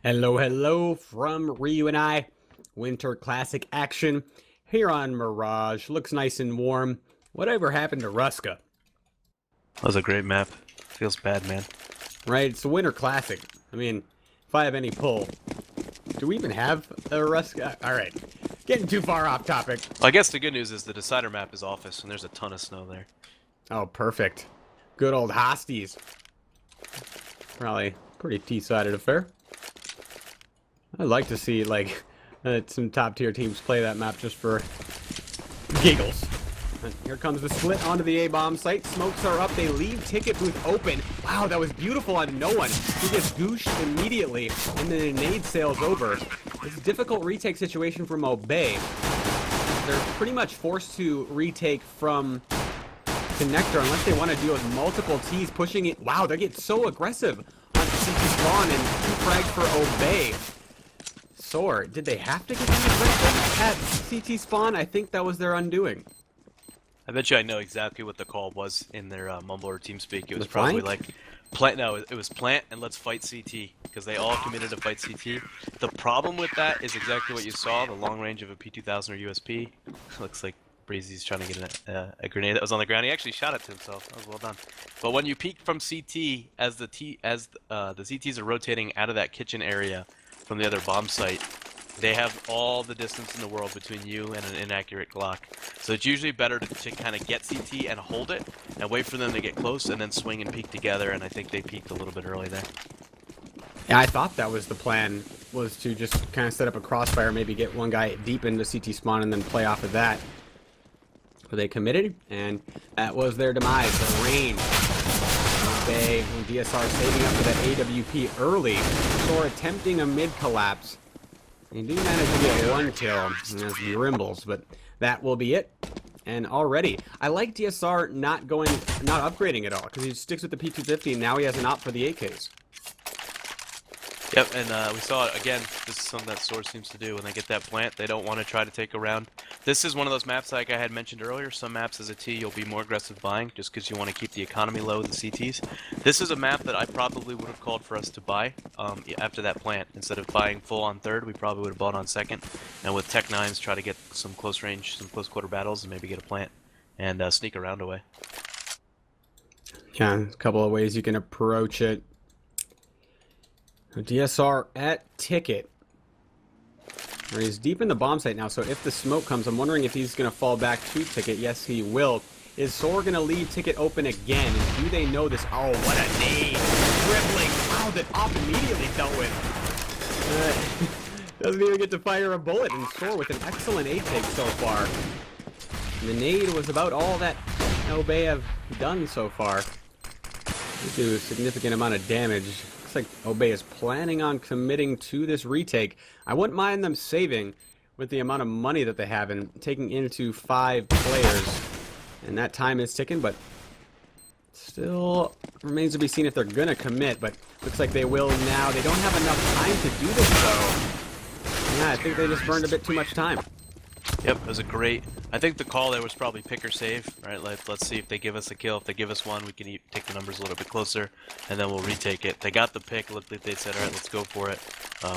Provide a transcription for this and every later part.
Hello, hello from Ryu and I. Winter Classic action here on Mirage. Looks nice and warm. Whatever happened to Ruska? That was a great map. Feels bad, man. Right, it's a Winter Classic. I mean, if I have any pull. Do we even have a Ruska? Alright, getting too far off topic. Well, I guess the good news is the decider map is Office, and there's a ton of snow there. Oh, perfect. Good old Hosties. Probably pretty T-sided affair. I'd like to see, like, some top-tier teams play that map just for giggles. And here comes the split onto the A-bomb site. Smokes are up. They leave ticket booth open. Wow, that was beautiful on no one. He gets gooshed immediately, and then a nade sails over. It's a difficult retake situation from Obey. They're pretty much forced to retake from connector unless they want to deal with multiple T's pushing it. Wow, they get so aggressive on CT spawn and 2 frags for Obey. SoaR, did they have to get aggressive at CT spawn? I think that was their undoing. I bet you I know exactly what the call was in their mumble or TeamSpeak. It was The probably flank? like, plant. No, it was plant and let's fight CT because they all committed to fight CT. The problem with that is exactly what you saw: the long range of a P2000 or USP. Looks like Breezy's trying to get a grenade that was on the ground. He actually shot it to himself. That was well done. But when you peek from CT, as the CTs are rotating out of that kitchen area from the other bomb site, they have all the distance in the world between you and an inaccurate Glock. So it's usually better to kind of get CT and hold it and wait for them to get close and then swing and peek together, and I think they peeked a little bit early there. Yeah, I thought that was the plan, was to just kind of set up a crossfire, maybe get one guy deep into CT spawn and then play off of that. But they committed, and that was their demise. The range. Obey and DSR saving up for that AWP early. SoaR attempting a mid collapse. They do manage to get 1 kill, and that's Grimbles, but that will be it. And already, I like DSR not upgrading at all, because he sticks with the P250, and now he has an op for the AKs. Yep, and we saw it again. This is something that SoaR seems to do when they get that plant. They don't want to try to take a round. This is one of those maps like I had mentioned earlier. Some maps as a T you'll be more aggressive buying just because you want to keep the economy low with the CTs. This is a map that I probably would have called for us to buy after that plant. Instead of buying full on third, we probably would have bought on second. And with Tech 9s, try to get some close range, some close quarter battles, and maybe get a plant and sneak a round away. Yeah, a couple of ways you can approach it. DSR at ticket. He's deep in the bomb site now, so if the smoke comes, I'm wondering if he's going to fall back to ticket. Yes, he will. Is SoaR going to leave ticket open again? And do they know this? Oh, what a nade! Dribbling! Wow, that op immediately dealt with. Doesn't even get to fire a bullet, and SoaR with an excellent A-take so far. The nade was about all that Obey have done so far. They do a significant amount of damage. Looks like Obey is planning on committing to this retake. I wouldn't mind them saving with the amount of money that they have and taking into 5 players. And that time is ticking, but still remains to be seen if they're going to commit. But looks like they will now. They don't have enough time to do this, though. Yeah, I think they just burned a bit too much time. Yep, it was a great. I think the call there was probably pick or save, right? Let's see if they give us a kill. If they give us one, we can take the numbers a little bit closer, and then we'll retake it. They got the pick. Looked like they said, all right, let's go for it.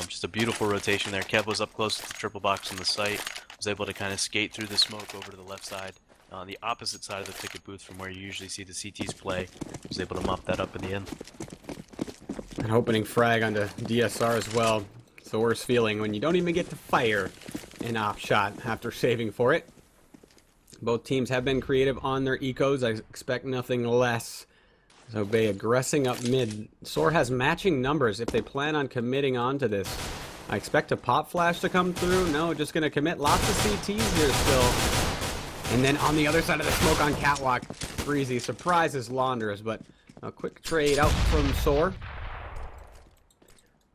Just a beautiful rotation there. Kev was up close to the triple box on the site. Was able to kind of skate through the smoke over to the left side, on the opposite side of the ticket booth from where you usually see the CTs play. Was able to mop that up in the end. An opening frag onto DSR as well. It's the worst feeling when you don't even get to fire an op shot after saving for it. Both teams have been creative on their ecos. I expect nothing less. Obey aggressing up mid. SoaR has matching numbers if they plan on committing onto this. I expect a pop flash to come through. No, just going to commit lots of CTs here still. And then on the other side of the smoke on Catwalk, Breezy surprises Launders, but a quick trade out from SoaR.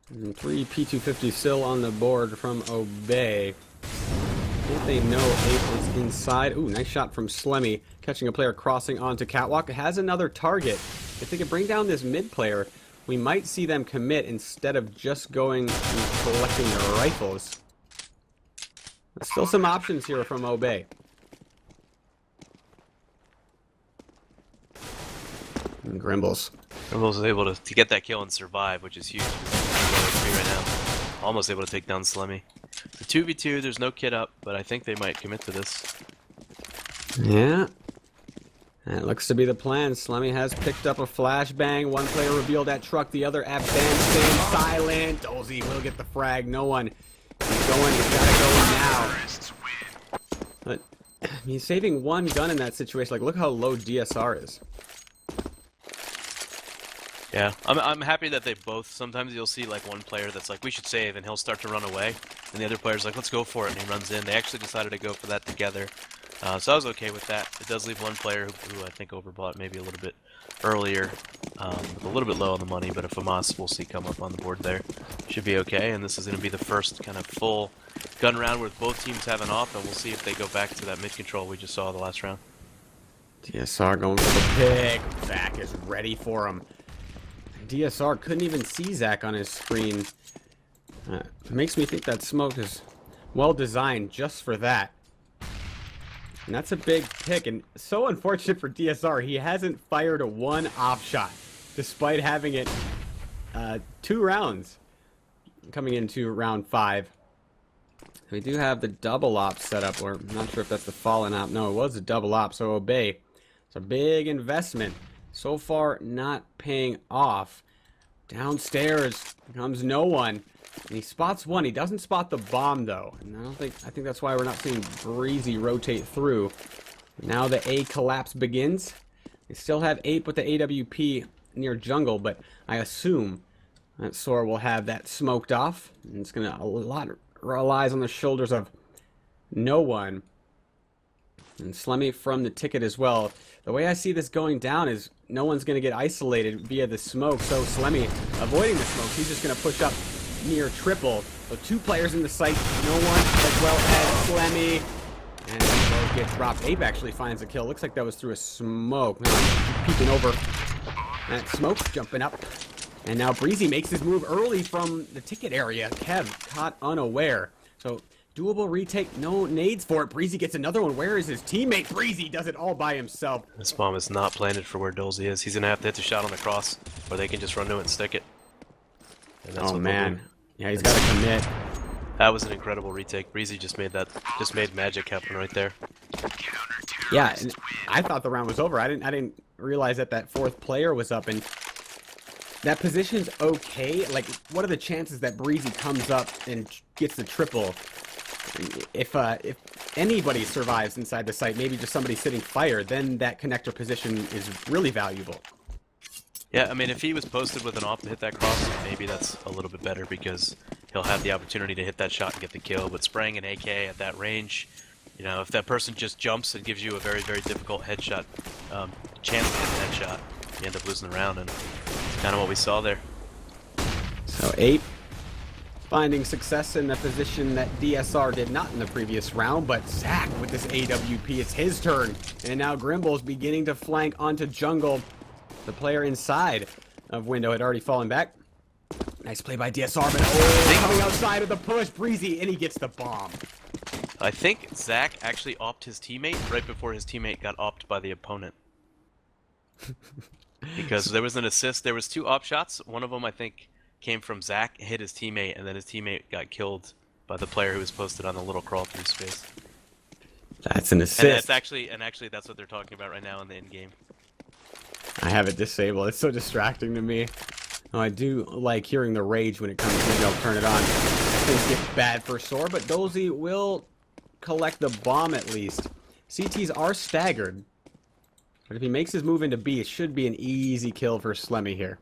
And 3 P250 still on the board from Obey. If they know 8 is inside. Ooh, nice shot from Slemmy, catching a player crossing onto Catwalk. It has another target. If they can bring down this mid player, we might see them commit instead of just going and collecting their rifles. There's still some options here from Obey. And Grimbles. Grimbles was able to get that kill and survive, which is huge. Right now. almost able to take down Slemmy. The 2v2, there's no kit up, but I think they might commit to this. Yeah. That looks to be the plan. Slemmy has picked up a flashbang. One player revealed that truck, the other at bandstand. Silent. Dozy will get the frag. No one. He's going. He's got to go now. But he's saving one gun in that situation. Like, look how low DSR is. Yeah, I'm happy that they both. Sometimes you'll see like one player that's like, we should save, and he'll start to run away, and the other player's like, let's go for it, and he runs in. They actually decided to go for that together. So I was okay with that. It does leave one player who I think overbought maybe a little bit earlier, with a little bit low on the money, but a FAMAS we'll see come up on the board there. Should be okay, and this is going to be the first kind of full gun round with both teams having off, and we'll see if they go back to that mid-control we just saw the last round. DSR going for the pick. Zach is ready for him. DSR couldn't even see Zach on his screen. It makes me think that smoke is well designed just for that. And that's a big pick, and so unfortunate for DSR. He hasn't fired a one off shot, despite having it 2 rounds coming into round 5. We do have the double op set up, or I'm not sure if that's the fallen op. No, it was a double op, so obey. It's a big investment. So far, not paying off. Downstairs comes no one. And he spots one. He doesn't spot the bomb, though. And I think that's why we're not seeing Breezy rotate through. Now the A collapse begins. They still have 8 with the AWP near jungle, but I assume that SoaR will have that smoked off. And it's going to, a lot relies on the shoulders of no one. And Slemmy from the ticket as well. The way I see this going down is no one's going to get isolated via the smoke. So Slemmy avoiding the smoke. He's just going to push up near triple. So 2 players in the site. No one as well as Slemmy. And both get dropped. Ape actually finds a kill. Looks like that was through a smoke. Now, peeking over that smoke, jumping up. And now Breezy makes his move early from the ticket area. Kev caught unaware. So doable retake, no nades for it. Breezy gets another one. Where is his teammate? Breezy does it all by himself. This bomb is not planted for where Dolzy is. He's gonna have to hit the shot on the cross, or they can just run to it and stick it. And that's oh man, yeah, he's got to commit. That was an incredible retake. Breezy just made magic happen right there. Yeah, and I thought the round was over. I didn't realize that that 4th player was up, and that position's okay. Like, what are the chances that Breezy comes up and gets the triple? If anybody survives inside the site, maybe just somebody sitting fire, then that connector position is really valuable. Yeah, I mean, if he was posted with an op to hit that cross, maybe that's a little bit better because he'll have the opportunity to hit that shot and get the kill. But spraying an AK at that range, you know, if that person just jumps, it gives you a very, very difficult headshot chance to hit the headshot. You end up losing the round, and it's kind of what we saw there. So 8 finding success in the position that DSR did not in the previous round, but Zach with this AWP, it's his turn. And now Grimble's beginning to flank onto jungle. The player inside of window had already fallen back. Nice play by DSR, but coming outside of the push, Breezy, and he gets the bomb. I think Zach actually opped his teammate right before his teammate got opped by the opponent. Because there was an assist, there was 2 op shots. One of them, I think, came from Zach, hit his teammate, and then his teammate got killed by the player who was posted on the little crawl through space. That's an assist. And actually that's what they're talking about right now in the end game. I have it disabled. It's so distracting to me. Oh, I do like hearing the rage when it comes in. I'll turn it on. Things get bad for SoaR, but Dolzy will collect the bomb at least. CTs are staggered. But if he makes his move into B, it should be an easy kill for Slemmy here.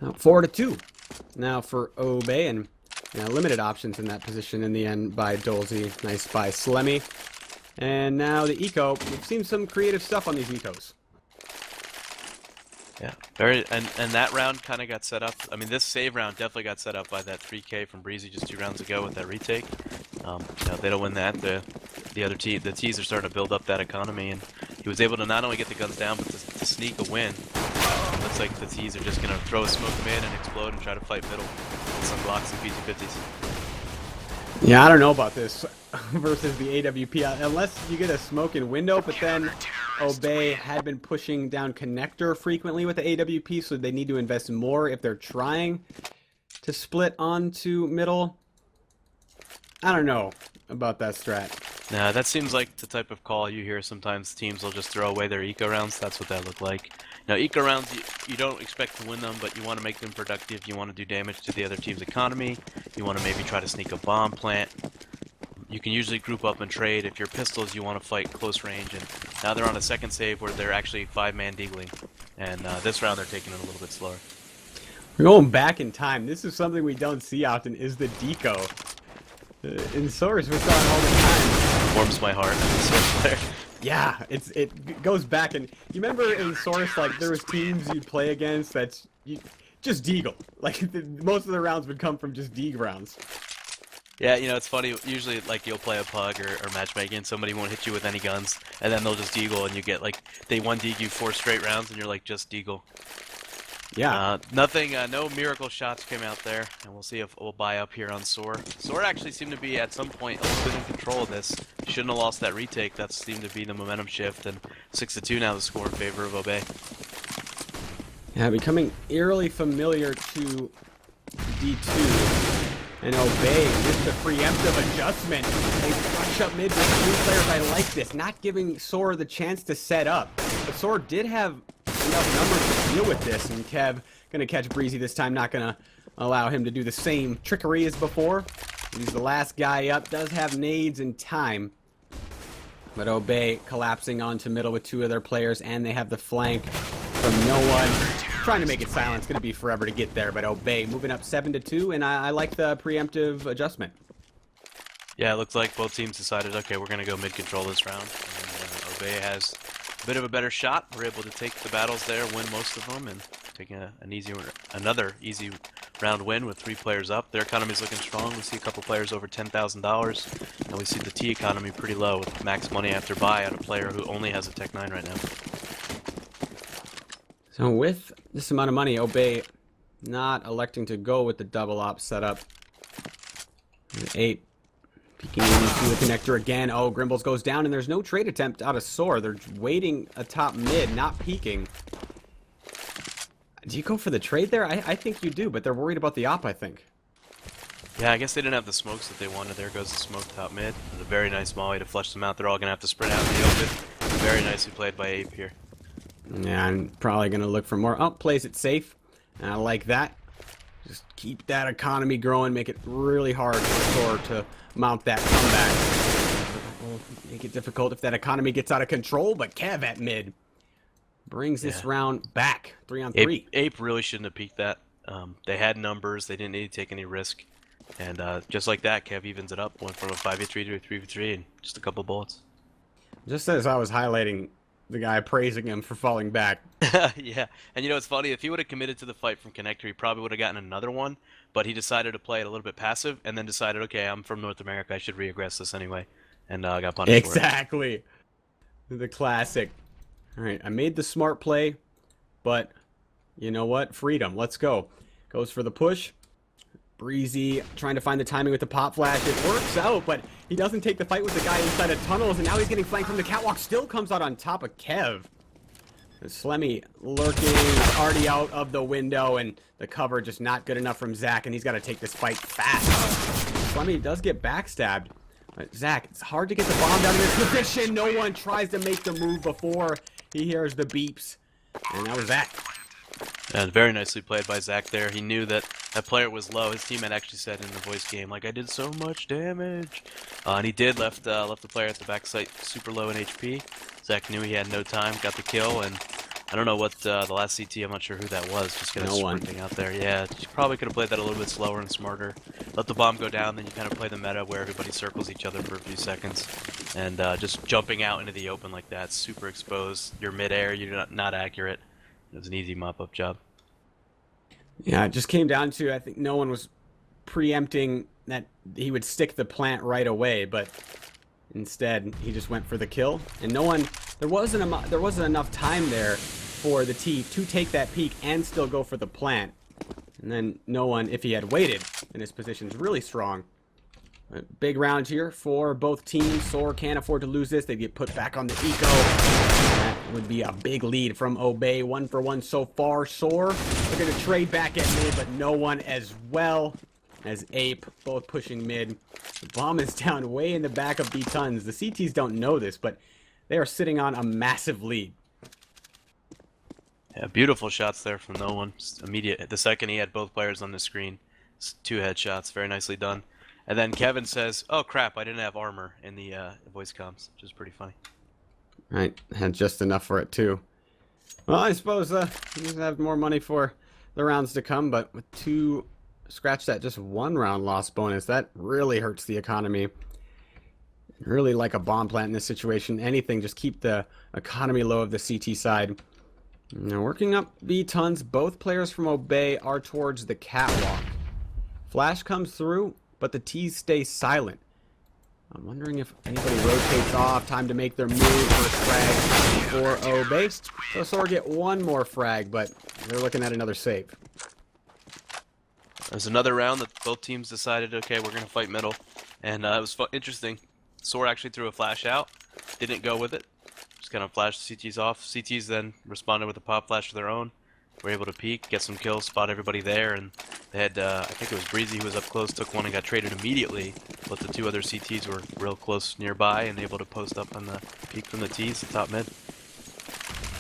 Now, 4-2. Now for Obey, and limited options in that position in the end by Dolzy. Nice by Slemmy. And now the eco. We've seen some creative stuff on these ecos. Yeah, and that round kind of got set up. I mean, this save round definitely got set up by that 3K from Breezy just 2 rounds ago with that retake. If they don't win that, the other team, the T's are starting to build up that economy, and he was able to not only get the guns down, but to sneak a win. Looks like the T's are just gonna throw a smoke in and explode and try to fight middle with some blocks and P250s. Yeah, I don't know about this versus the AWP unless you get a smoke in window, but then Obey had been pushing down connector frequently with the AWP, so they need to invest more if they're trying to split onto middle. I don't know about that strat. Nah, that seems like the type of call you hear sometimes. Teams will just throw away their eco rounds. That's what that looked like. Now, eco rounds, you don't expect to win them, but you want to make them productive. You want to do damage to the other team's economy. You want to maybe try to sneak a bomb plant. You can usually group up and trade. If you're pistols, you want to fight close range. And now they're on a second save where they're actually 5-man deagling. And this round, they're taking it a little bit slower. We're going back in time. This is something we don't see often, is the deco. In SoaR, we saw it all the time. Warms my heart as a SoaR player. Yeah, it goes back, and you remember in SoaR, like there was teams you'd play against that's just deagle. Like most of the rounds would come from just deag rounds. Yeah, you know, it's funny. Usually, like, you'll play a pug or matchmaking, somebody won't hit you with any guns, and then they'll just deagle, and you get, like, they 1-deag you 4 straight rounds, and you're like, just deagle. Yeah. Nothing, no miracle shots came out there, and we'll see if we'll buy up here on SoaR. SoaR actually seemed to be, at some point, a little bit in control of this. Shouldn't have lost that retake. That seemed to be the momentum shift, and 6-2 now the score in favor of Obey. Yeah, becoming eerily familiar to D2. And Obey with the preemptive adjustment. They rush up mid with 3 players. I like this. Not giving SoaR the chance to set up. But SoaR did have enough numbers to deal with this. And Kev going to catch Breezy this time. Not going to allow him to do the same trickery as before. He's the last guy up. Does have nades and time. But Obey collapsing onto middle with 2 of their players. And they have the flank from no one. Trying to make it silent. It's going to be forever to get there, but Obey moving up 7-2, and I like the preemptive adjustment. Yeah, it looks like both teams decided, okay, we're going to go mid-control this round. And Obey has a bit of a better shot. We're able to take the battles there, win most of them, and take another easy round win with 3 players up. Their economy is looking strong. We see a couple players over $10,000, and we see the T economy pretty low with max money after buy on a player who only has a Tech 9 right now. So with this amount of money, Obey not electing to go with the double op setup. 8 peeking into the connector again. Oh, Grimbles goes down, and there's no trade attempt out of SoaR. They're waiting atop mid, not peeking. Do you go for the trade there? I think you do, but they're worried about the op, I think. Yeah, I guess they didn't have the smokes that they wanted. There goes the smoke top mid. It's a very nice molly to flush them out. They're all going to have to sprint out in the open. Very nicely played by Ape here. Yeah, I'm probably going to look for more. Oh, plays it safe. I like that. Just keep that economy growing. Make it really hard for SoaR to mount that comeback. Make it difficult if that economy gets out of control, but Kev at mid brings this round back. 3-on-3. Ape really shouldn't have peeked that. They had numbers. They didn't need to take any risk. And just like that, Kev evens it up. Went from a 5v3 to a 3v3 in just a couple bullets. Just as I was highlighting the guy praising him for falling back. Yeah, and you know, it's funny, if he would have committed to the fight from connector, he probably would have gotten another one, but he decided to play it a little bit passive, and then decided, okay, I'm from North America, I should re-aggress this anyway, and got punished for it. Exactly. The classic. Alright, I made the smart play, but you know what? Freedom. Let's go. Goes for the push. Breezy trying to find the timing with the pop flash. It works out, but he doesn't take the fight with the guy inside of tunnels, and now he's getting flanked from the catwalk. Still comes out on top of Kev. Slemmy lurking, already out of the window, and the cover just not good enough from Zach, and he's got to take this fight fast. Slemmy does get backstabbed. But Zach, it's hard to get the bomb down in this position. No one tries to make the move before he hears the beeps. And that was that. And very nicely played by Zach there. He knew that that player was low. His teammate actually said in the voice game, like, I did so much damage. And he did left the player at the back site super low in HP. Zach knew he had no time, got the kill, and I don't know what the last CT, I'm not sure who that was, just kind of sprinting out there. Yeah, you probably could have played that a little bit slower and smarter. Let the bomb go down, then you kind of play the meta where everybody circles each other for a few seconds. And just jumping out into the open like that, super exposed. You're midair, you're not accurate. It was an easy mop-up job. Yeah, it just came down to, I think no one was preempting that he would stick the plant right away, but instead he just went for the kill. And no one, there wasn't enough time there for the T to take that peek and still go for the plant. And then no one, if he had waited, and his position's really strong, A big round here for both teams. SoaR can't afford to lose this. They get put back on the eco. That would be a big lead from Obey. 1-for-1 so far. SoaR looking to trade back at mid, but no one as well as Ape. Both pushing mid. The bomb is down way in the back of B-Tons. The CTs don't know this, but they are sitting on a massive lead. Yeah, beautiful shots there from no one. Just immediate. The second he had both players on the screen. 2 headshots. Very nicely done. And then Kevin says, "Oh crap, I didn't have armor" in the voice comms, which is pretty funny. Right, had just enough for it too. Well, I suppose you have more money for the rounds to come, but with 2, scratch that, just 1 round loss bonus, that really hurts the economy. Really like a bomb plant in this situation. Anything, just keep the economy low of the CT side. Now working up B-Tons, both players from Obey are towards the catwalk. Flash comes through, but the T's stay silent. I'm wondering if anybody rotates off. Time to make their move. First frag for Obey. So SoaR get 1 more frag, but they're looking at another save. There's another round that both teams decided, okay, we're going to fight middle. And it was interesting. SoaR actually threw a flash out. Didn't go with it. Just kind of flashed CTs off. CTs then responded with a pop flash of their own. Were able to peek, get some kills, spot everybody there, and they had, I think it was Breezy who was up close, took one and got traded immediately, but the 2 other CTs were real close nearby and able to post up on the peek from the T's to top mid.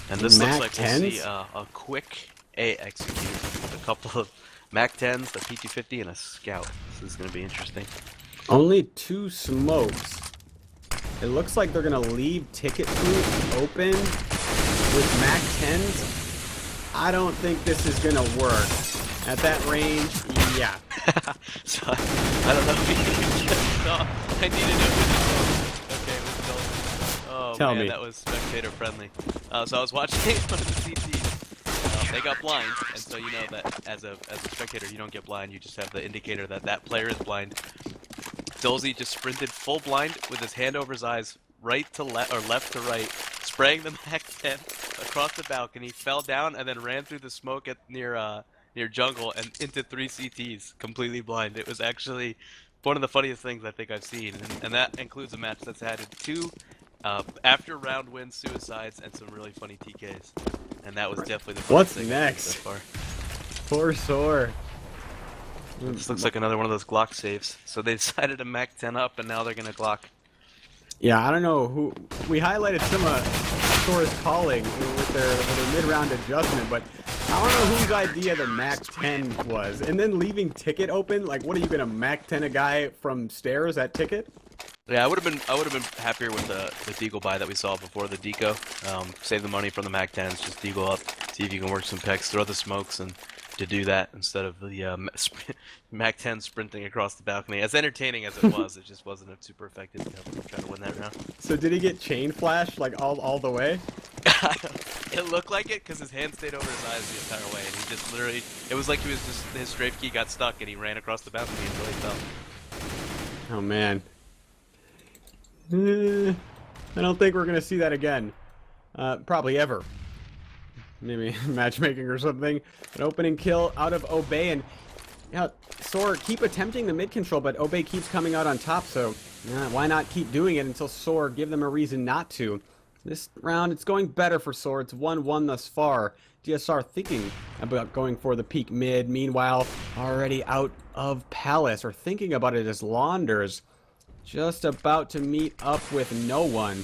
And this looks like we'll see a quick A execute with a couple of Mac 10s, the PT50, and a Scout. This is going to be interesting. Only 2 smokes. It looks like they're going to leave ticket proof open with Mac 10s. I don't think this is gonna work. At that range, yeah. So, I don't know if you just saw. I need to know who this was. Okay, let's go. Oh Tell man, me. that was spectator friendly. So I was watching one of the CTs. They got blind, and so you know that as a spectator, you don't get blind. You just have the indicator that that player is blind. Dolzy just sprinted full blind with his hand over his eyes, right to left or left to right, spraying the Mac 10 across the balcony, fell down, and then ran through the smoke at near jungle and into 3 CTs, completely blind. It was actually one of the funniest things I think I've seen, and that includes a match that's had 2 after round wins, suicides, and some really funny TKs. And that was definitely the What's thing next? so far. Poor SoaR. This looks like another one of those Glock saves. So they decided to Mac 10 up, and now they're gonna Glock. Yeah, I don't know who we highlighted some of SoaR's calling with their mid-round adjustment, but I don't know whose idea the Mac 10 was. And then leaving ticket open, like what are you gonna Mac 10 a guy from stairs at ticket? Yeah, I would have been happier with the deagle buy that we saw before the deco. Save the money from the Mac 10s, just deagle up, see if you can work some pecks, throw the smokes, and to do that instead of the Mac 10 sprinting across the balcony. As entertaining as it was, it just wasn't a super effective trying to win that round. So did he get chain flash like all the way? It looked like it because his hand stayed over his eyes the entire way, and he just literally, it was like he was just, his strafe key got stuck and he ran across the balcony until he fell. Oh man. I don't think we're gonna see that again. Probably ever. Maybe matchmaking or something. An opening kill out of Obey, and yeah, SoaR keep attempting the mid control, but Obey keeps coming out on top, so why not keep doing it until SoaR give them a reason not to. This round, it's going better for SoaR. It's 1-1 thus far. DSR thinking about going for the peak mid. Meanwhile, already out of Palace, or thinking about it as Launders. Just about to meet up with no one.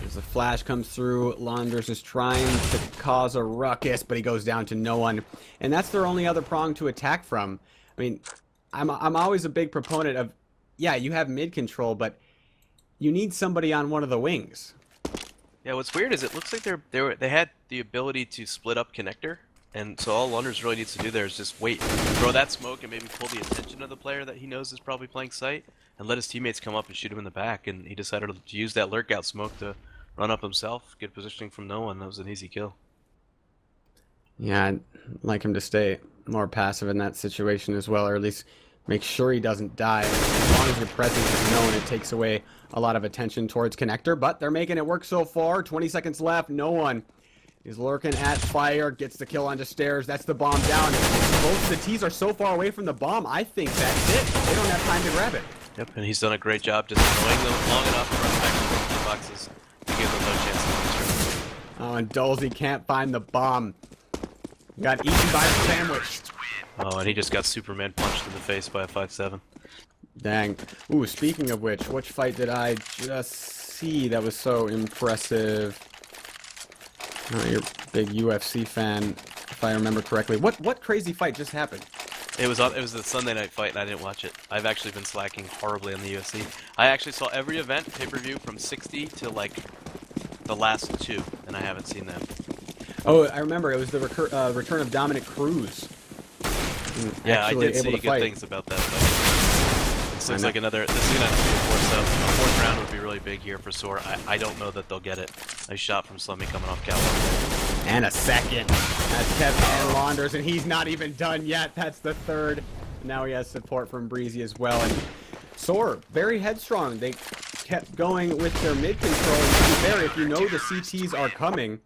As the flash comes through, Launders is trying to cause a ruckus, but he goes down to no one. And that's their only other prong to attack from. I mean, I'm always a big proponent of, yeah, you have mid control, but you need somebody on one of the wings. Yeah, what's weird is it looks like they had the ability to split up connector, and so all Launders really needs to do there is just wait, throw that smoke, and maybe pull the attention of the player that he knows is probably playing sight, and let his teammates come up and shoot him in the back. And he decided to use that lurk out smoke to run up himself, get positioning from no one. That was an easy kill. Yeah, I'd like him to stay more passive in that situation as well, or at least make sure he doesn't die. As long as your presence is known, it takes away a lot of attention towards connector, but they're making it work so far. 20 seconds left, no one. He's lurking at fire, gets the kill onto stairs. That's the bomb down. Both the T's are so far away from the bomb, I think that's it. They don't have time to grab it. Yep, and he's done a great job just annoying them long enough to run back to the boxes to give them no chance to win. Oh, and Dulzy can't find the bomb. Got eaten by the sandwich. Oh, and he just got Superman punched in the face by a 5-7. Dang. Ooh, speaking of which fight did I just see that was so impressive? Oh, you're a big UFC fan, if I remember correctly. What crazy fight just happened? It was the Sunday night fight, and I didn't watch it. I've actually been slacking horribly on the UFC. I actually saw every event pay-per-view from 60 to like the last 2, and I haven't seen them. Oh, I remember. It was the return of Dominic Cruz. Yeah, I did see good fight. things about that fight. This looks like another. This is gonna have to be a fourth round would be really big here for SoaR. I don't know that they'll get it. Nice shot from Slummy coming off California. And a second. That's Kevin and Launders, and he's not even done yet. That's the third. Now he has support from Breezy as well. And SoaR, very headstrong. They kept going with their mid control. And to be fair, if you know the CTs are coming,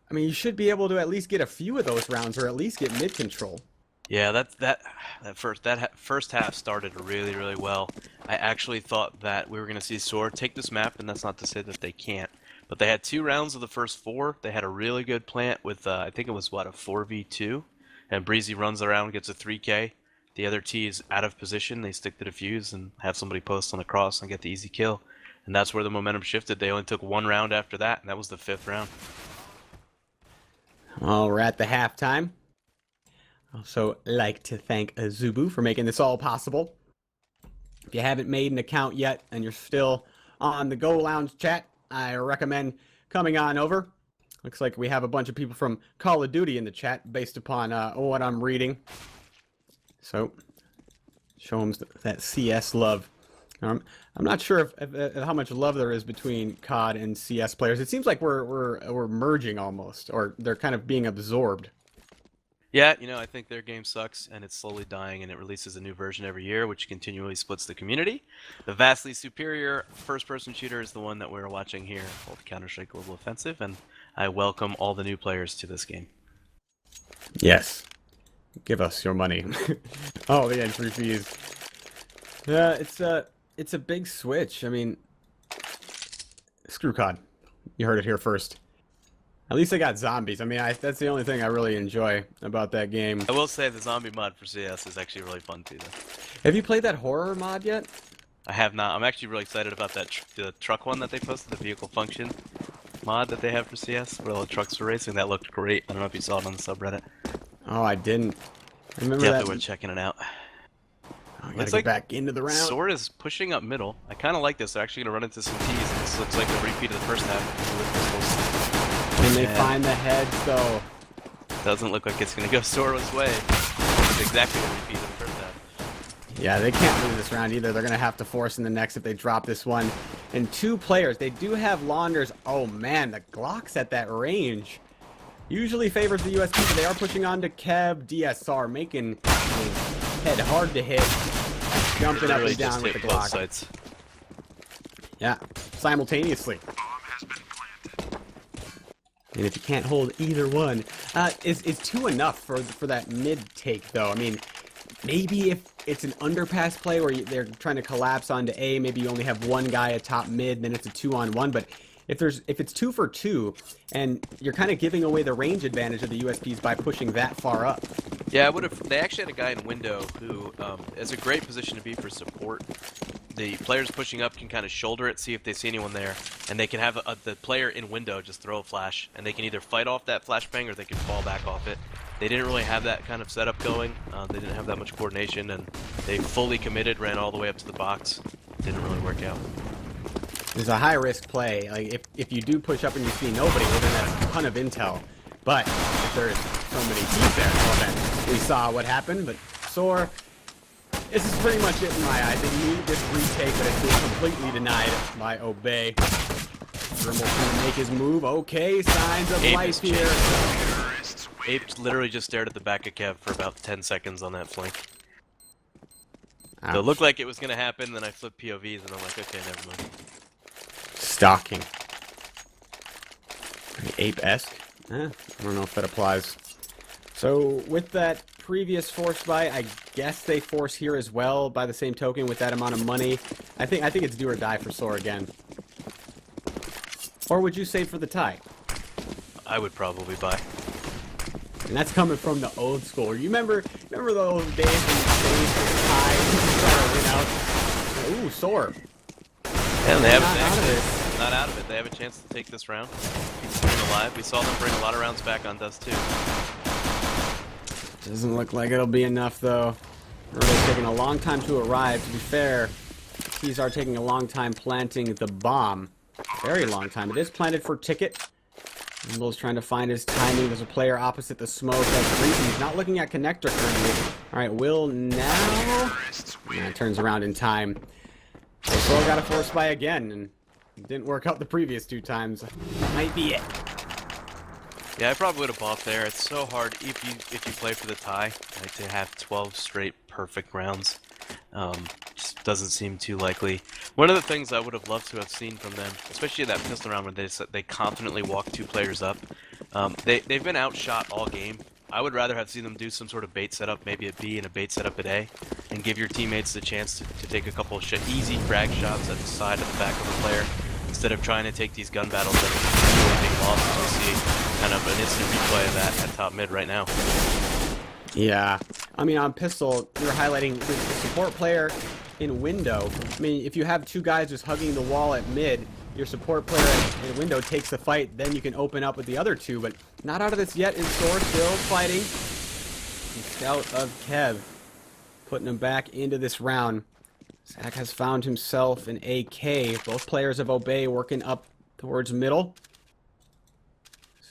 I mean, you should be able to at least get a few of those rounds, or at least get mid control. Yeah, that first half started really, really well. I actually thought that we were going to see SoaR take this map, and that's not to say that they can't. But they had 2 rounds of the first 4. They had a really good plant with, I think it was, what, a 4v2? And Breezy runs around, gets a 3K. The other T is out of position. They stick to the fuse and have somebody post on a cross and get the easy kill. And that's where the momentum shifted. They only took 1 round after that, and that was the 5th round. Well, we're at the halftime. Also like to thank Zubu for making this all possible. If you haven't made an account yet and you're still on the Go Lounge chat, I recommend coming on over. Looks like we have a bunch of people from Call of Duty in the chat based upon what I'm reading. So, show them that CS love. I'm not sure if how much love there is between COD and CS players. It seems like we're merging almost, or they're kind of being absorbed. Yeah, you know, I think their game sucks, and it's slowly dying, and it releases a new version every year, which continually splits the community. The vastly superior first-person shooter is the one that we're watching here, called Counter-Strike Global Offensive, and I welcome all the new players to this game. Yes. Give us your money. Oh, the entry fees. Yeah, it's a big switch. I mean, screw COD. You heard it here first. At least I got zombies. I mean, that's the only thing I really enjoy about that game. I will say the zombie mod for CS is actually really fun too, though. Have you played that horror mod yet? I have not. I'm actually really excited about that the truck one that they posted, the vehicle function mod that they have for CS, where all the trucks were racing. That looked great. I don't know if you saw it on the subreddit. Oh, I didn't. I remember Yeah, that. they were checking it out. I gotta get back into the round. SoaR is pushing up middle. I kind of like this. They're actually going to run into some T's. This looks like a repeat of the first half. Can they find the heads, though? Doesn't look like it's going to go SoaR's way. It's exactly a repeat of the first half. Yeah, they can't lose this round either. They're going to have to force in the next if they drop this one. And 2 players. They do have Launders. Oh, man, the Glocks at that range usually favors the USP, but they are pushing on to Kev. DSR making his head hard to hit. Jumping up and down with the Glock. Yeah, simultaneously. And if you can't hold either one, is 2 enough for that mid take though? I mean, maybe if it's an underpass play where they're trying to collapse onto A, maybe you only have one guy atop mid, then it's a 2-on-1. But if it's 2 for 2, and you're kind of giving away the range advantage of the USPs by pushing that far up. Yeah, I would have. They actually had a guy in window who is a great position to be for support. The players pushing up can kind of shoulder it, see if they see anyone there, and they can have the player in window just throw a flash, and they can either fight off that flashbang or they can fall back off it. They didn't really have that kind of setup going. They didn't have that much coordination, and they fully committed, ran all the way up to the box. Didn't really work out. It's a high-risk play. Like if you do push up and you see nobody, well, then that's a ton of intel. But if there's so many teams there, well, then we saw what happened. But SoaR, this is pretty much it in my eyes. They need this retake, but it's being completely denied by Obey. Grimble can make his move. Okay, signs of life here. Ape literally just stared at the back of Kev for about 10 seconds on that flank. Ouch. So it looked like it was going to happen, then I flipped POVs, and I'm like, okay, never mind. Stalking. Ape-esque. I don't know if that applies. So with that previous force buy, I guess they force here as well by the same token with that amount of money. I think it's do or die for SoaR again. Or would you save for the tie? I would probably buy. And that's coming from the old school. You remember those days when you saved for the tie to try to win out? Ooh, SoaR. And they have not out of it. They have a chance to take this round. Keep the team alive. We saw them bring a lot of rounds back on Dust 2. Doesn't look like it'll be enough, though. Really taking a long time to arrive. To be fair, these are taking a long time planting the bomb. Very long time. It is planted for ticket. Nimble's trying to find his timing. There's a player opposite the smoke. That's Reese. He's not looking at connector currently. Alright, Will now... Yeah, turns around in time. So SoaR got a force buy again, and it didn't work out the previous 2 times. Might be it. Yeah, I probably would have bought there. It's so hard if you play for the tie, like to have 12 straight perfect rounds. Just doesn't seem too likely. One of the things I would have loved to have seen from them, especially that pistol round where they confidently walk 2 players up, they've been outshot all game. I would rather have seen them do some sort of bait setup, maybe at B and a bait setup at A, and give your teammates the chance to take a couple of easy frag shots at the side of the back of the player, instead of trying to take these gun battles that are really being lost. As we see kind of an instant replay of that at top mid right now. Yeah, I mean on pistol, you're highlighting the support player in window. I mean, if you have 2 guys just hugging the wall at mid, your support player in window takes the fight, then you can open up with the other 2, but not out of this yet is SoaR still fighting. The scout of Kev, putting him back into this round. Zach has found himself an AK. Both players of Obey working up towards middle.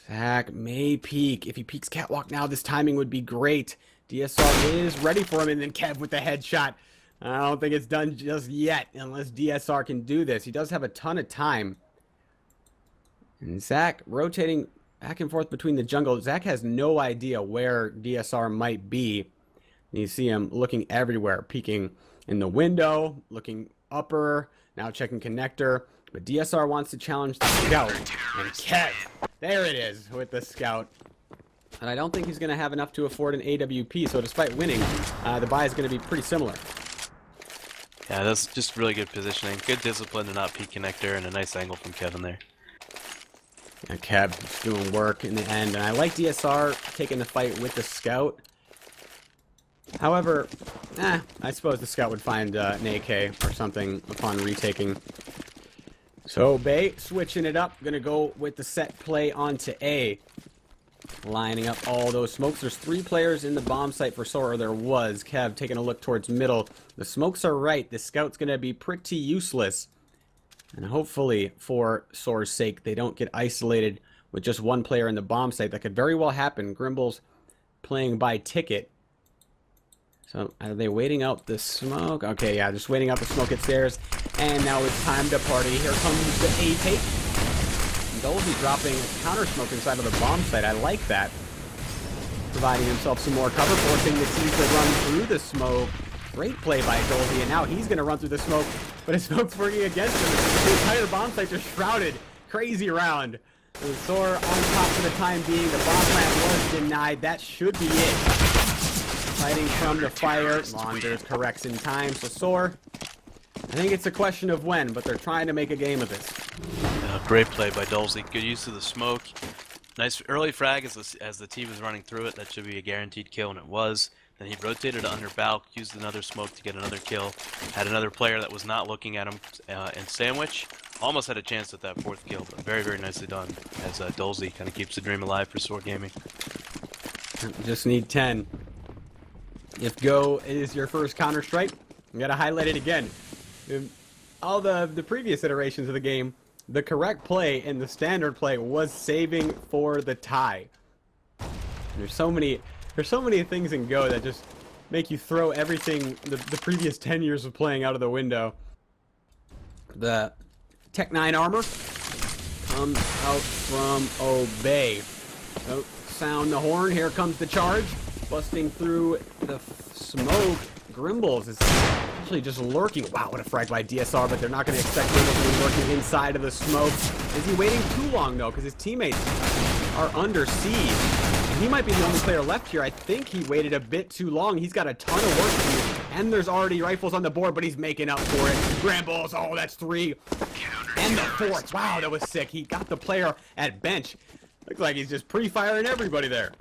Zach may peek. If he peeks catwalk now, this timing would be great. DSR is ready for him, and then Kev with the headshot. I don't think it's done just yet, unless DSR can do this. He does have a ton of time. And Zach rotating back and forth between the jungle. Zach has no idea where DSR might be. And you see him looking everywhere, peeking in the window, looking upper, now checking connector. But DSR wants to challenge the scout. And Kev, there it is with the scout. And I don't think he's going to have enough to afford an AWP, so despite winning, the buy is going to be pretty similar. Yeah, that's just really good positioning. Good discipline to not peek connector, and a nice angle from Kevin there. Yeah, Kev doing work in the end, and I like DSR taking the fight with the scout. However, I suppose the scout would find an AK or something upon retaking. So Bay switching it up, gonna go with the set play onto A. Lining up all those smokes. There's 3 players in the bomb site for SoaR, or there was. Kev taking a look towards middle. The smokes are right. The scout's gonna be pretty useless. And hopefully, for SoaR's sake, they don't get isolated with just 1 player in the bomb site. That could very well happen. Grimble's playing by ticket. So, are they waiting out the smoke? Okay, yeah, just waiting out the smoke at stairs. And now it's time to party. Here comes the A-take. Dolby dropping a counter smoke inside of the bomb site. I like that. Providing himself some more cover, forcing the team to run through the smoke. Great play by Dolby, and now he's going to run through the smoke, but his smoke's working against him. The entire bomb site just shrouded. Crazy round. And SoaR on top for the time being. The bomb plant was denied. That should be it. Fighting from the fire. Launders corrects in time. So SoaR, I think it's a question of when, but they're trying to make a game of this. Great play by Dolzy. Good use of the smoke. Nice early frag as the team was running through it. That should be a guaranteed kill, and it was. Then he rotated to under Balk, used another smoke to get another kill. Had another player that was not looking at him in sandwich. Almost had a chance at that 4th kill, but very, very nicely done as Dolzy kind of keeps the dream alive for SoaR Gaming. Just need 10. If Go is your first Counter-Strike, you gotta highlight it again. All the previous iterations of the game, the correct play and the standard play was saving for the tie. There's so many things in Go that just make you throw everything the previous 10 years of playing out of the window. The Tech 9 armor comes out from Obey. So sound the horn. Here comes the charge, busting through the smoke. Grimbles is actually just lurking. Wow, what a frag by DSR, but they're not going to expect Grimbles to be lurking inside of the smoke. Is he waiting too long, though? Because his teammates are under siege. And he might be the only player left here. I think he waited a bit too long. He's got a ton of work to do. And there's already rifles on the board, but he's making up for it. Grimbles, oh, that's 3. And the 4th. Wow, that was sick. He got the player at bench. Looks like he's just pre-firing everybody there.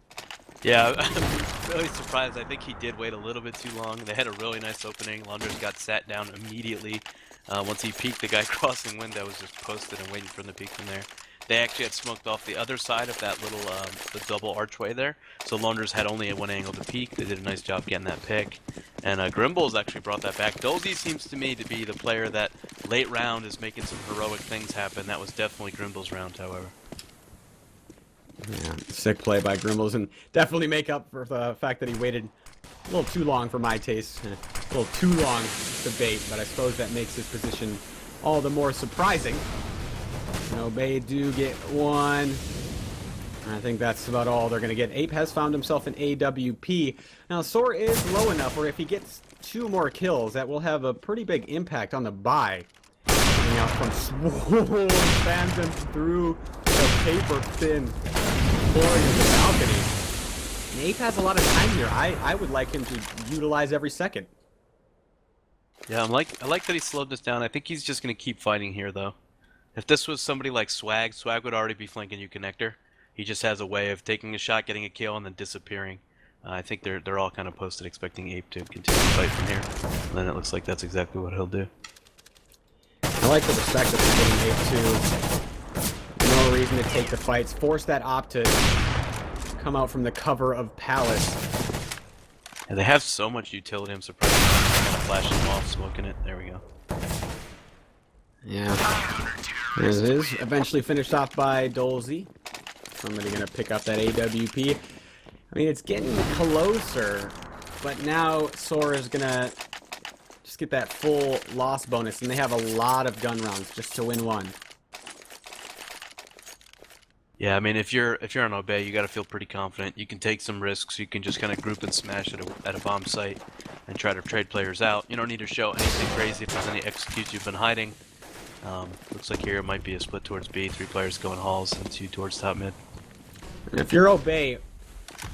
Yeah, I'm really surprised. I think he did wait a little bit too long. They had a really nice opening. Launders got sat down immediately. Once he peeked, the guy crossing window was just posted and waiting for him to peek from there. They actually had smoked off the other side of that little the double archway there. So Launders had only one angle to peek. They did a nice job getting that pick. And Grimbles actually brought that back. bo3 seems to me to be the player that late round is making some heroic things happen. That was definitely Grimbles' round, however. Yeah, sick play by Grimbles, and definitely make up for the fact that he waited a little too long for my taste. A little too long to bait, but I suppose that makes his position all the more surprising. Bay do get 1. I think that's about all they're going to get. Ape has found himself an AWP. Now, SoaR is low enough where if he gets 2 more kills, that will have a pretty big impact on the buy. Coming out from SoaR, spams him through the paper thin flooring of the balcony. And Ape has a lot of time here. I would like him to utilize every second. Yeah, I like that he slowed this down. I think he's just going to keep fighting here, though. If this was somebody like SoaR would already be flanking you connector. He just has a way of taking a shot, getting a kill, and then disappearing. I think they're all kind of posted expecting Ape to continue to fight from here. And then it looks like that's exactly what he'll do. I like the respect that they're giving Ape to. No reason to take the fights. Force that op to come out from the cover of Palace. Yeah, they have so much utility, I'm surprised. Kind of flashing them off, smoking it. There we go. Yeah. It is eventually finished off by bo3. Somebody gonna pick up that AWP. I mean, it's getting closer, but now SoaR is gonna just get that full loss bonus, and they have a lot of gun rounds just to win 1. Yeah, I mean, if you're on Obey, you gotta feel pretty confident. You can take some risks. You can just kind of group and smash at a bomb site and try to trade players out. You don't need to show anything crazy if there's any executes you've been hiding. Looks like here it might be a split towards B, 3 players going halls and 2 towards top mid. If you're Obey,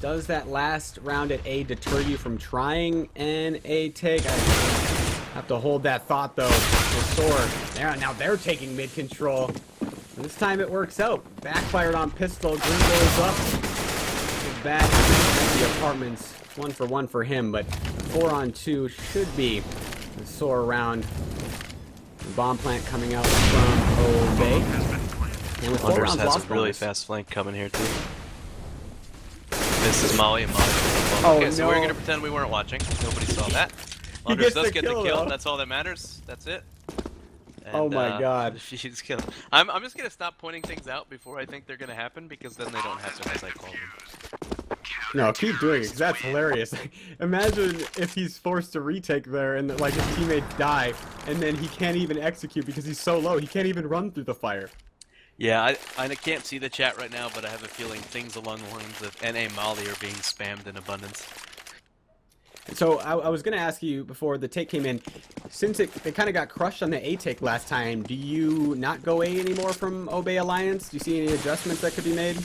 does that last round at A deter you from trying an A take? I have to hold that thought though. With SoaR, now they're taking mid control. This time it works out. Backfired on pistol. Grimble is up. Back at the apartments. 1 for 1 for him, but 4 on 2 should be the SoaR round. The bomb plant coming out from Obey. And with 4 rounds has lost a really bonus. fast flank coming here too. This is Molly and Molly. Oh, okay, so no. we're gonna pretend we weren't watching. Nobody saw that. He Launders gets does the get the kill, kill. though. That's all that matters. That's it. And, Oh my god. She's killing. I'm just gonna stop pointing things out before I think they're gonna happen, because then they don't happen as I call them. No, keep doing it, because that's hilarious. Imagine if he's forced to retake there and like his teammates die, and then he can't even execute because he's so low. He can't even run through the fire. Yeah, I can't see the chat right now, but I have a feeling things along the lines of NA Molly are being spammed in abundance. So I was going to ask you before the take came in, since it kind of got crushed on the A take last time, do you not go A anymore from Obey Alliance? Do you see any adjustments that could be made?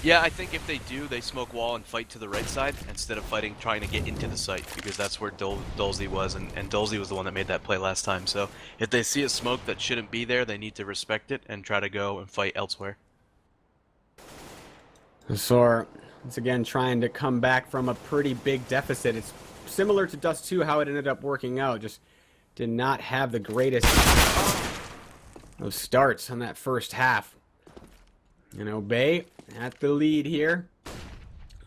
Yeah, I think if they do, they smoke wall and fight to the right side instead of trying to get into the site, because that's where Dolzy was, and Dolzy was the one that made that play last time. So if they see a smoke that shouldn't be there, they need to respect it and try to go and fight elsewhere. SoaR, once again, trying to come back from a pretty big deficit. It's similar to Dust 2, how it ended up working out. Just did not have the greatest of starts on that first half. And Obey at the lead here.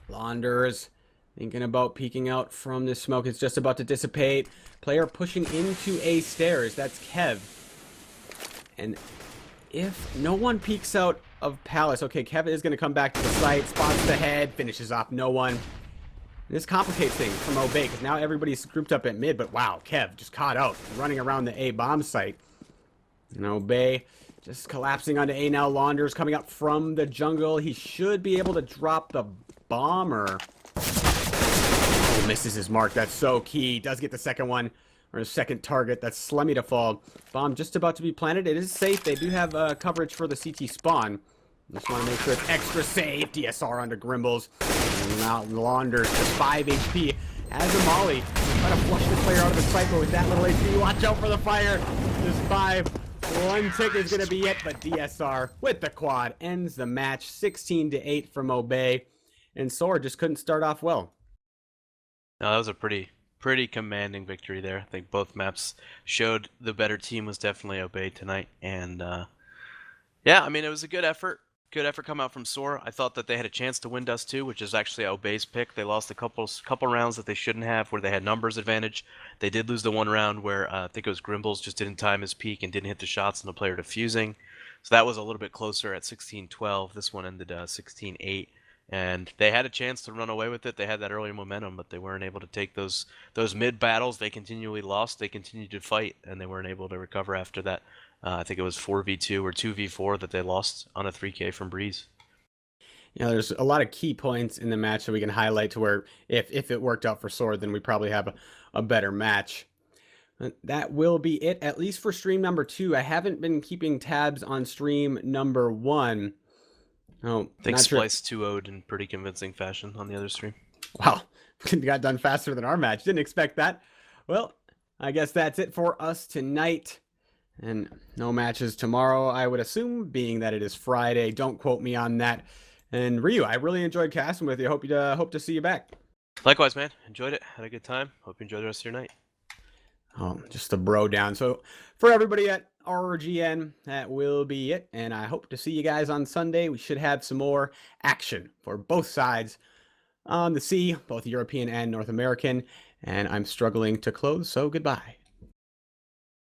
Launders thinking about peeking out from the smoke. It's just about to dissipate. Player pushing into A stairs. That's Kev. And if no one peeks out of Palace, okay, Kev is going to come back to the site, spots the head, finishes off no one. This complicates things from Obey, because now everybody's grouped up at mid, but wow, Kev just caught out, running around the A bomb site. And Obey just collapsing onto A now. Launders coming up from the jungle. He should be able to drop the bomber. Oh, misses his mark. That's so key. Does get the second one, or his second target. That's Slemmy to fall. Bomb just about to be planted. It is safe. They do have coverage for the CT spawn. Just want to make sure it's extra safe. DSR onto Grimbles. And now launders just 5 HP. Has a molly. Try to flush the player out of the cycle with that little HP. Watch out for the fire. Just 5. One tick is going to be it, but DSR with the quad ends the match 16-8 from Obey. And SoaR just couldn't start off well. No, that was a pretty commanding victory there. I think both maps showed the better team was definitely Obey tonight. And yeah, I mean, it was a good effort. Good effort come out from SoaR. I thought that they had a chance to win Dust 2, which is actually Obey's pick. They lost a couple rounds that they shouldn't have, where they had numbers advantage. They did lose the one round where I think it was Grimbles just didn't time his peak and didn't hit the shots and the player defusing. So that was a little bit closer at 16-12. This one ended 16-8. And they had a chance to run away with it. They had that early momentum, but they weren't able to take those mid battles. They continually lost. They continued to fight, and they weren't able to recover after that. I think it was 4v2 or 2v4 that they lost on a 3K from Breeze. You know, there's a lot of key points in the match that we can highlight to where if it worked out for SoaR, then we probably have a better match. That will be it, at least for stream number 2. I haven't been keeping tabs on stream number 1. Oh, I think sure. Splice 2-0'd in pretty convincing fashion on the other stream. Wow, got done faster than our match. Didn't expect that. Well, I guess that's it for us tonight. And no matches tomorrow, I would assume, being that it is Friday. Don't quote me on that. And Ryu, I really enjoyed casting with you. Hope to see you back. Likewise, man. Enjoyed it. Had a good time. Hope you enjoy the rest of your night. Oh, just a bro down. So for everybody at RGN, that will be it. And I hope to see you guys on Sunday. We should have some more action for both sides on the sea, both European and North American. And I'm struggling to close, so goodbye.